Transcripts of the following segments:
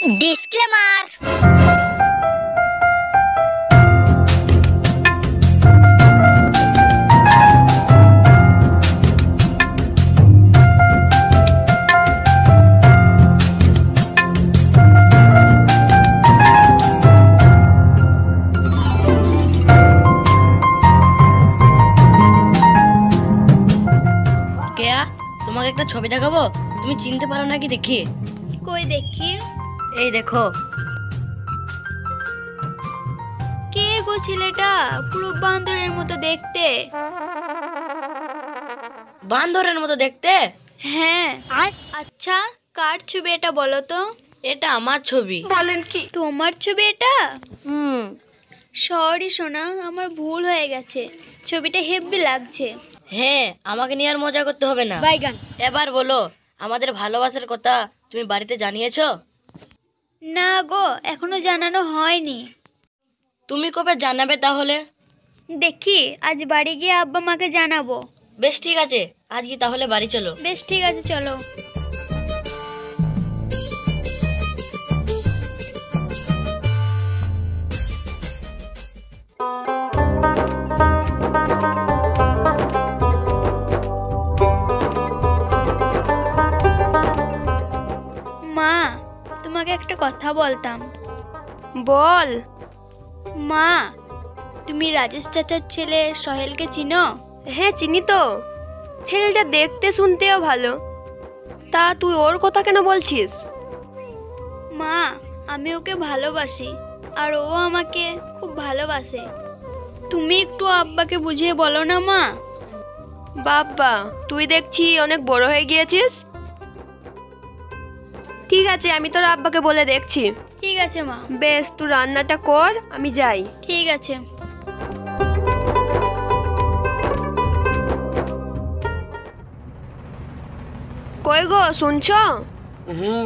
Disclaimer. তোমাকে একটা ছবি দেখাবো, তুমি চিনতে পারো নাকি দেখি? কই দেখি। এই দেখো। কে গো ছেলেটা? পুরো বান্দরের মতো দেখতে। বান্দরের মতো দেখতে? হ্যাঁ। আচ্ছা কার ছবি এটা বলো তো? এটা আমার ছবি। বলেন কি? তোমার ছবি এটা? সরি সোনা, আমার ভুল হয়ে গেছে। ছবিটা হেব্বি লাগছে। হ্যাঁ, আমাকে নিয়ে আর মজা করতে হবে না। বাইগান। এবার বলো, আমাদের ভালোবাসার কথা তুমি বাড়িতে জানিয়েছো? না গো, এখনো জানানো হয়নি। তুমি কবে জানাবে তাহলে? দেখি আজ বাড়ি গিয়ে আব্বা মাকে জানাবো। বেশ ঠিক আছে, আজকে তাহলে বাড়ি চলো। বেশ ঠিক আছে, চলো। মা, তোমাকে একটা কথা বলতাম। বল। মা, তুমি রাজেশ চাচার ছেলে সোহেলকে চিনো? হ্যাঁ চিনি তো, ছেলেটা দেখতে শুনতেও ভালো। তা তুই ওর কথা কেন বলছিস? মা, আমি ওকে ভালোবাসি আর ও আমাকে খুব ভালোবাসে। তুমি একটু আব্বাকে বুঝিয়ে বলো না মা। বাবা, তুই দেখছি অনেক বড় হয়ে গিয়েছিস। ঠিক আছে, আমি তোর আব্বাকে বলে দেখছি। ঠিক আছে মা। বেশ, তুই রান্নাটা কর, আমি যাই। ঠিক আছে। কই গো, শুনছো?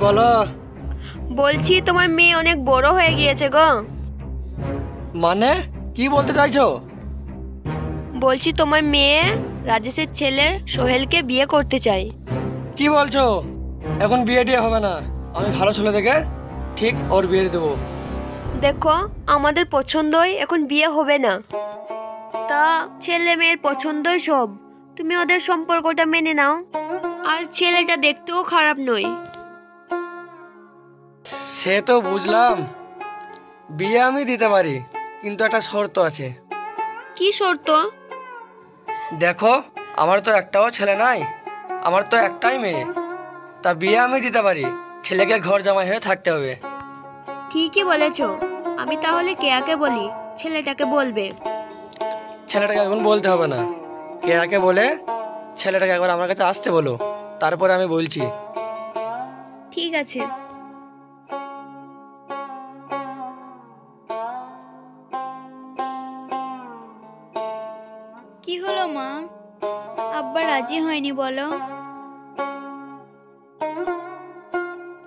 বলো। বলছি তোমার মেয়ে অনেক বড় হয়ে গিয়েছে গো। মানে কি বলতে চাইছো? বলছি তোমার মেয়ে রাজেশের ছেলে সোহেলকে বিয়ে করতে চাই। কি বলছো? এখন বিয়ে টিয়ে হবে না, আমি ভালো ছেলে দেখে ঠিক ওর বিয়ে দেবো। দেখো, আমাদের পছন্দই এখন বিয়ে হবে না। তা ছেলে মেয়ের পছন্দই সব। তুমি ওদের সম্পর্কটা মেনে নাও। আর ছেলেটা দেখতেও খারাপ নয়। সে তো বুঝলাম, বিয়ে আমি দিতে পারি, কিন্তু একটা শর্ত আছে। কি শর্ত? দেখো, আমার তো একটাও ছেলে নাই, আমার তো একটাই মেয়ে। তা বিয়ে আমি দিতে পারি, ছেলেকে ঘর জামাই হয়ে থাকতে হবে। ঠিকই বলেছো। আমি তাহলে কেয়াকে বলি, ছেলেটাকে বলবে। ছেলেটাকে এখন বলতে হবে না, কেয়াকে বলে ছেলেটাকে একবার আমার কাছে আসতে বলো, তারপরে আমি বলছি। ঠিক আছে। কি হলো মা? আব্বা রাজি হয়নি বলো?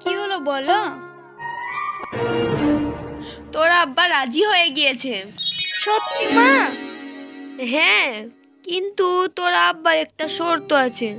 কি হলো বলো? তোর আব্বা রাজি হয়ে গিয়েছে। সত্যি মা? হ্যাঁ, কিন্তু তোর আব্বার একটা শর্ত আছে।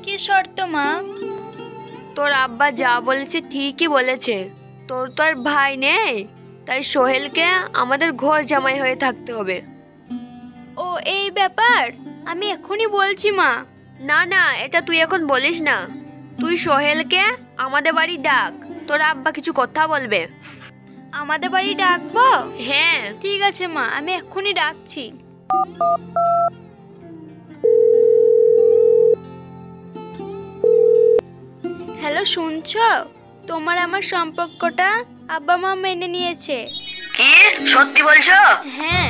কি শর্ত মা? তোর আব্বা যা বলেছে ঠিকই বলেছে। তোর তো আর ভাই নেই, তাই সোহেলকে আমাদের ঘর জামাই হয়ে থাকতে হবে। ও এই ব্যাপার? আমি এখনই বলছি মা। না না, এটা তুই এখন বলিস না। তুই সোহেলকে আমাদের বাড়ি ডাক, তোর আব্বা কিছু কথা বলবে। আমাদের বাড়ি ডাকবো? হ্যাঁ। ঠিক আছে মা, আমি এখনই ডাকছি। হ্যালো, শুনছো? তোমার আমার সম্পর্কটা আব্বা মা মেনে নিয়েছে। কি সত্যি বলছো? হ্যাঁ।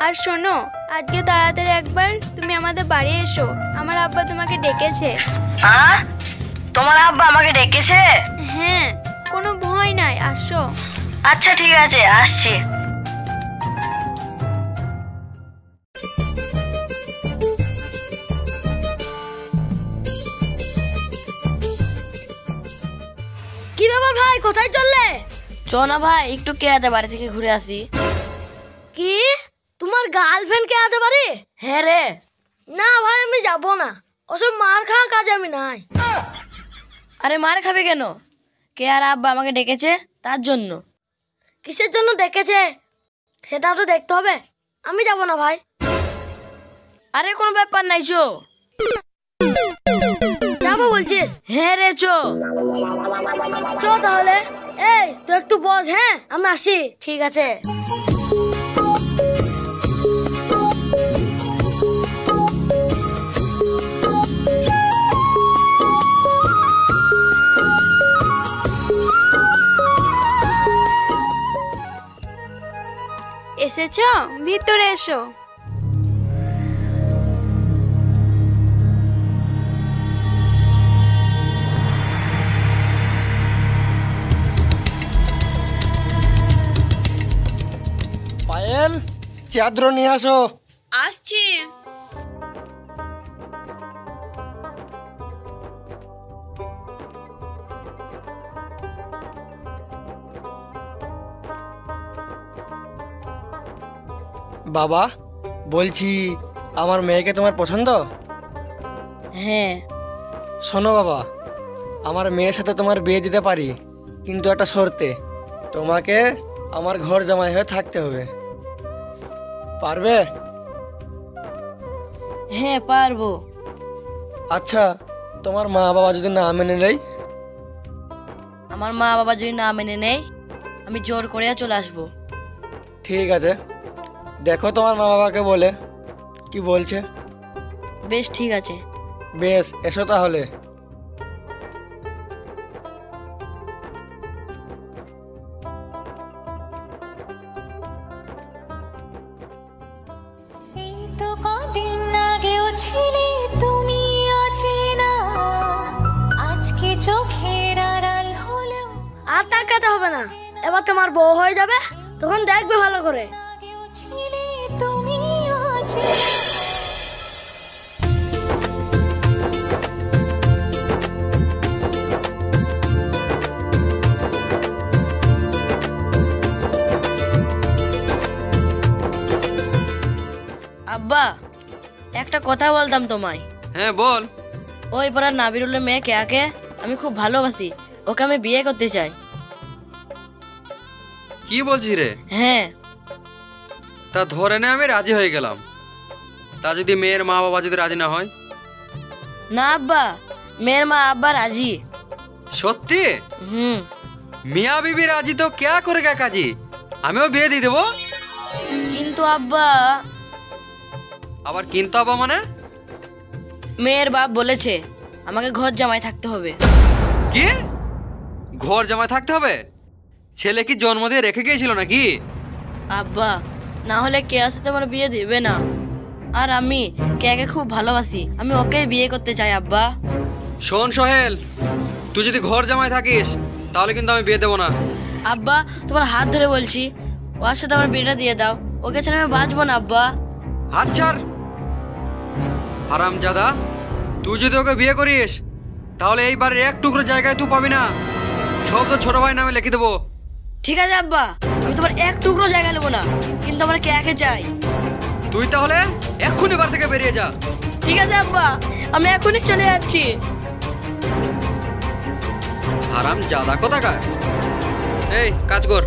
আর শোনো, আজকে তাড়াতাড়ি একবার তুমি আমাদের বাড়ি এসো, আমার আব্বা তোমাকে ডেকেছে। তোমার আব্বা আমাকে ডেকেছে? হ্যাঁ, কোনো ভয় নাই, আসো। আচ্ছা ঠিক আছে, আসছি। কি ব্যাপার ভাই, কোথায় চললে? চ না ভাই, একটু কেয়াতে বাড়ি থেকে ঘুরে আসি। কি তোমার গার্লফ্রেন্ড কে আতে পারে? হ্যাঁ রে। না ভাই, আমি যাব না, ওসব মার খাওয়া কাজে আমি নাই। আরে মার খাবে কেন? কে আর আব্বা আমাকে ডেকেছে তার জন্য। কিসের জন্য ডেকেছে সেটাও তো দেখতে হবে। আমি যাব না ভাই। আরে কোনো ব্যাপার নাই, চো। যাবো বলছিস? হ্যাঁ রে, চো। চ তাহলে। এই তুই একটু বস, হ্যাঁ আমি আসি। ঠিক আছে। এসেছো? ভিতরে এসো। পায়েল, চাদর নিয়ে আসো। আসছি। বাবা, বলছি আমার মেয়েকে তোমার পছন্দ? হ্যাঁ। শোনো বাবা, আমার মেয়ের সাথে তোমার বিয়ে দিতে পারি, কিন্তু একটা শর্তে। তোমাকে আমার ঘর জামাই হয়ে থাকতে হবে। পারবে? হ্যাঁ পারবো। আচ্ছা, তোমার মা বাবা যদি না মেনে নেয়? আমার মা বাবা যদি না মেনে নেয়, আমি জোর করে চলে আসবো। ঠিক আছে, দেখো তোমার মা বাবাকে বলে কি বলছে। বেশ, ঠিক আছে। বেশ, এসো তাহলে। এই তো কদিন আগেও ছিলে তুমি অচেনা, আজকে চোখের আড়াল হলেও আর তাকাতে হবে না। এবার তোমার বউ হয়ে যাবে, তখন দেখবে ভালো করে। আগেও ছিলে তুমি অচেনা। আব্বা, একটা কথা বলতাম তোমায়। হ্যাঁ বল। ওই পাড়ার নাবিরুলের মেয়ে কেয়াকে আমি খুব ভালোবাসি, ওকে আমি বিয়ে করতে চাই। কি বলছিস রে? হ্যাঁ। তা ধরে নে আমি রাজি হয়ে গেলাম। তা যদি মেয়ের মা বাবা যদি রাজি না হয়? না আব্বা, মেয়ের মা আব্বা রাজি। সত্যি? হুম। মিয়া বিবি রাজি তো ক্যা করে কা কাজি, আমিও বিয়ে দিয়ে দেবো। কিন্তু আব্বা। আবার কিন্তু আবার মানে? মেয়ের বাপ বলেছে আমাকে ঘর জামাই থাকতে হবে। কি? ঘর জামাই থাকতে হবে? ছেলে কি জন্ম দিয়ে রেখে গিয়েছিল নাকি? আব্বা, না হলে কেয়ার সাথে আমার বিয়ে দেবে না। আর আমি কেয়াকে খুব ভালোবাসি, আমি ওকেই বিয়ে করতে চাই আব্বা। শোন সোহেল, তুই যদি ঘর জামাই থাকিস তাহলে কিন্তু আমি বিয়ে দেবো না। আব্বা, তোমার হাত ধরে বলছি, ওর সাথে আমার বিয়েটা দিয়ে দাও। ওকে ছাড়া আমি বাঁচবো না আব্বা। হাত ছাড় হারামজাদা। তুই যদি ওকে বিয়ে করিস তাহলে এই বাড়ির এক টুকরো জায়গায় তুই পাবি না, সব তো ছোট ভাই নামে লিখে দেবো। ঠিক আছে আব্বা, আমি তোমার এক টুকরো জায়গা নেবো না, কিন্তু আমার কেয়াকে চাই। তুই তাহলে এক্ষুনি বাড়ি থেকে বেরিয়ে যা। ঠিক আছে আব্বা, আমি এখনই চলে যাচ্ছি। হারামজাদা কোথাকার। এই কাজ কর।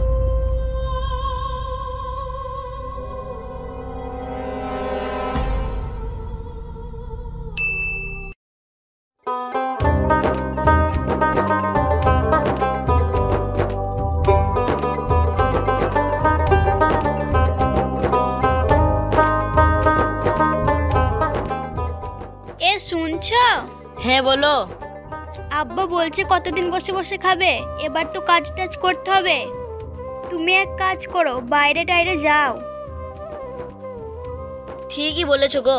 এ শুনছো? হ্যাঁ বলো। আব্বা বলছে কতদিন বসে বসে খাবে, এবার তো কাজ টাজ করতে হবে। তুমি এক কাজ করো, বাইরে টাইরে যাও। ঠিকই বলেছো গো,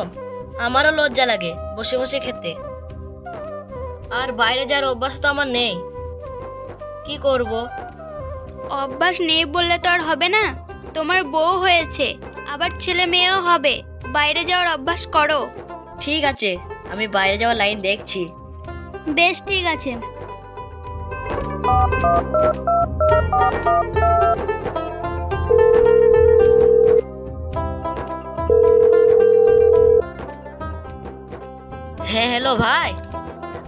আমারও লজ্জা লাগে বসে বসে খেতে। আর বাইরে যাওয়ার অভ্যাস তো আমার নেই, কি করব? অভ্যাস নেই বললে তো আর হবে না। তোমার বউ হয়েছে, আবার ছেলে মেয়েও হবে, বাইরে যাওয়ার অভ্যাস করো। ঠিক আছে, আমি বাইরে যাওয়ার লাইন দেখছি। বেশ, ঠিক আছে। হ্যাঁ হ্যালো ভাই,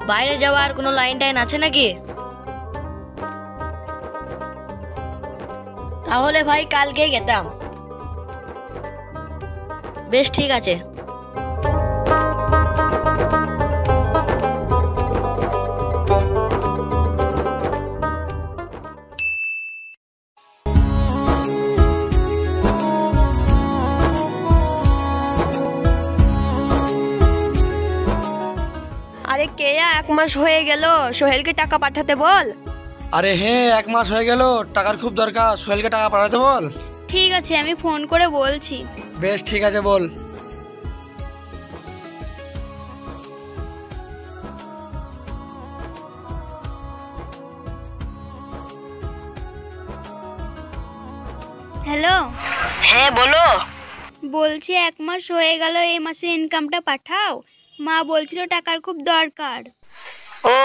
বাইরে যাওয়ার কোনো লাইন টাইন আছে নাকি? তাহলে ভাই কালকেই যেতাম। বেশ ঠিক আছে। আরে কেয়া, 1 মাস হয়ে গেল, সোহেলকে টাকা পাঠাতে বল। আরে হ্যাঁ, 1 মাস হয়ে গেল, টাকার খুব দরকার, সোহেলকে টাকা পাঠাতে বল। ঠিক আছে, আমি ফোন করে বলছি। বেশ ঠিক আছে, বল। হ্যালো, হ্যাঁ বলো। বলছি 1 মাস হয়ে গেল, এই মাসের ইনকামটা পাঠাও। মা বলছিল টাকার খুব দরকার। ও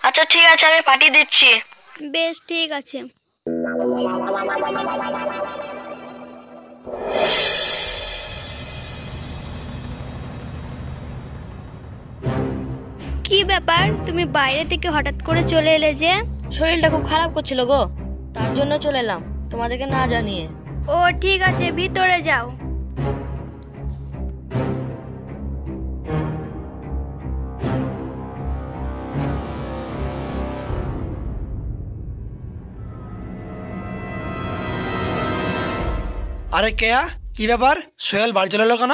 আচ্ছা ঠিক আছে, আমি পাঠিয়ে দিচ্ছি। বেশ ঠিক আছে। কি ব্যাপার, তুমি বাইরে থেকে হঠাৎ করে চলে এলে যে? শরীরটা খুব খারাপ করছিল গো, তার জন্য চলে এলাম তোমাদেরকে না জানিয়ে। ও ঠিক আছে, ভিতরে যাও। আরে কেয়া, কি ব্যাপার, সোহেল বাড়ি চলে এলো কেন?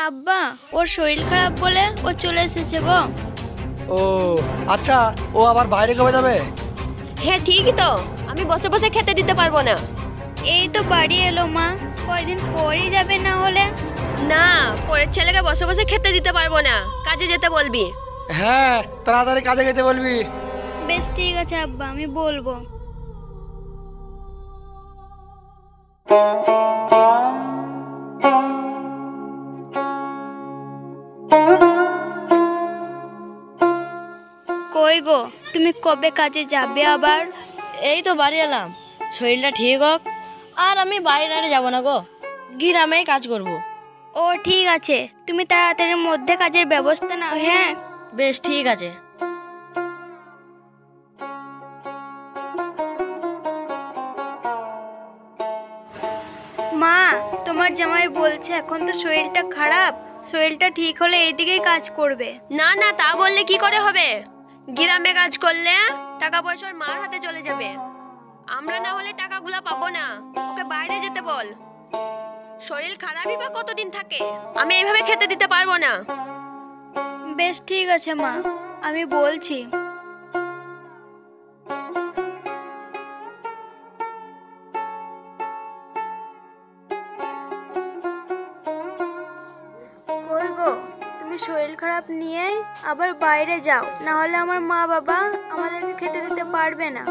আব্বা, ওর শরীর খারাপ বলে ও চলে এসেছে গো। ও আচ্ছা, ও আবার বাইরে কবে যাবে? হ্যাঁ ঠিকই তো, আমি বসে বসে খেতে দিতে পারবো না। এই তো বাড়ি এলো মা, কয়দিন পরই যাবে না হলে? না, পরের ছেলেকে বসে বসে খেতে দিতে পারবো না, কাজে যেতে বলবি। হ্যাঁ, তাড়াতাড়ি কাজে যেতে বলবি। বেশ ঠিক আছে আব্বা, আমি বলবো। কই গো, তুমি কবে কাজে যাবে আবার? এই তো বাড়ি এলাম, শরীরটা ঠিক হোক, আর আমি বাইরে যাবো না গো, গ্রামেই কাজ করব। ও ঠিক আছে, তুমি তাড়াতাড়ির মধ্যে কাজের ব্যবস্থা নাও। হ্যাঁ বেশ ঠিক আছে। মা, তোমার জামাই বলছে এখন তো শরীরটা খারাপ, শরীরটা ঠিক হলে এইদিকেই কাজ করবে। না না, তা বললে কি করে হবে? গ্রামে কাজ করলে টাকা পয়সা ওর মার হাতে চলে যাবে, আমরা না হলে টাকাগুলো পাবো না। ওকে বাইরে যেতে বল, শরীর খারাপই বা কতদিন থাকে, আমি এইভাবে খেতে দিতে পারবো না। বেশ ঠিক আছে মা, আমি বলছি। কই গো, তুমি শরীর খারাপ নিয়েই আবার বাইরে যাও, না হলে আমার মা বাবা আমাদেরকে খেতে দিতে পারবে না।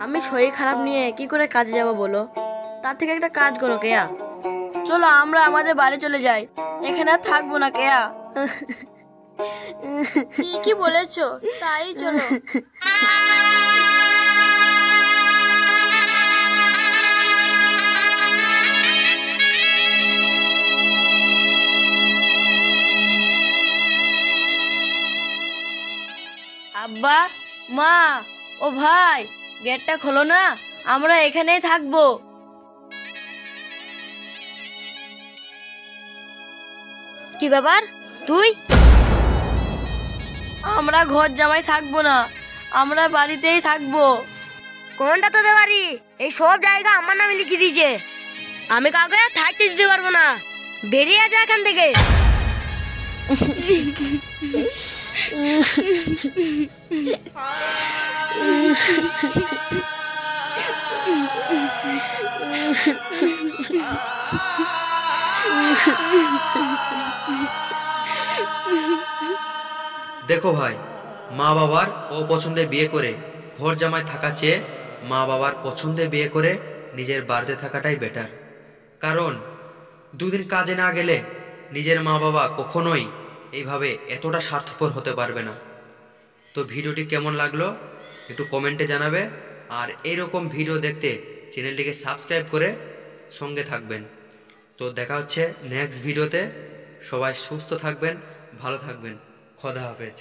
আমি শরীর খারাপ নিয়ে কি করে কাজে যাব বলো? তার থেকে একটা কাজ করো কেয়া, চলো আমরা আমাদের বাড়ি চলে যাই, এখানে আর থাকবো না কেয়া। ঠিকই বলেছো, তাই চলো। আব্বা, মা, ও ভাই, গেটটা খোলো না, আমরা এখানেই থাকবো। কি ব্যাপার, তুই? আমরা ঘর জামাই থাকবো না, আমরা বাড়িতেই থাকবো। কোনটা তোদের বাড়ি? এই সব জায়গা আমার নামে লিখে দিয়েছে, আমি কাউকে থাকতে দিতে পারবো না, বেরিয়ে যা এখান থেকে। দেখো ভাই, মা বাবার অপছন্দে বিয়ে করে ঘর জামাই থাকা চেয়ে মা বাবার পছন্দে বিয়ে করে নিজের বাড়িতে থাকাটাই বেটার। কারণ দুদিন কাজে না গেলে নিজের মা বাবা কখনোই এইভাবে এতটা স্বার্থপর হতে পারবে না। তো ভিডিওটি কেমন লাগলো একটু কমেন্টে জানাবে, আর এইরকম ভিডিও দেখতে চ্যানেলটিকে সাবস্ক্রাইব করে সঙ্গে থাকবেন। তো দেখা হচ্ছে নেক্সট ভিডিওতে। সবাই সুস্থ থাকবেন, ভালো থাকবেন। খোদা হাফেজ।